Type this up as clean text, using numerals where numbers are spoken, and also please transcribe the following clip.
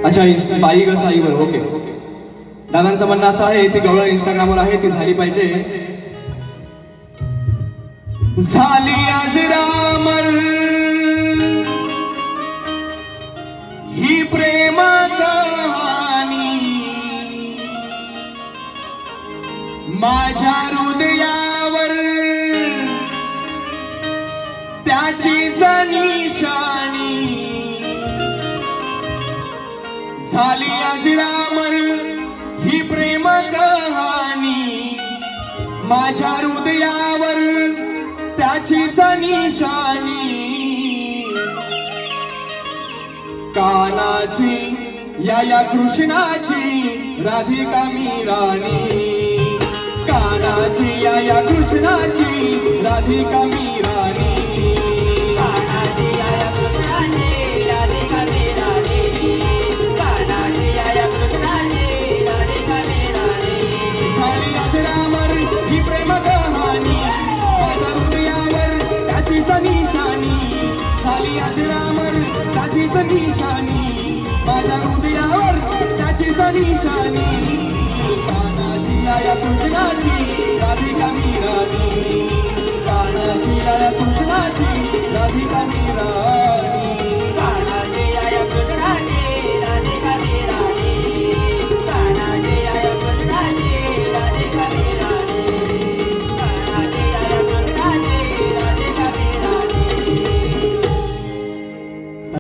अच्छा बाई ग साईवर ओके. दादांचं म्हणणं असं आहे ती गवळण इंस्टाग्रामवर आहे ती झाली पाहिजे. झाली आज रामर ही प्रेम कहाणी माझ्या हृदयावर त्याची निशाणी झाली आज रामर ही प्रेम कहाणी माझ्या हृदयावर त्याचीच निशाणी. कानाची या कृष्णाची राधिका मी राणी. कानाची या कृष्णाची राधिका मी राणी. ही प्रेम कहाणी माझ्या हृदयावर त्याचीच निशाणी. झाली आज रामर त्याचीच निशाणी माझ्या हृदयावर त्याचीच निशाणी. कानाची या कृष्णाची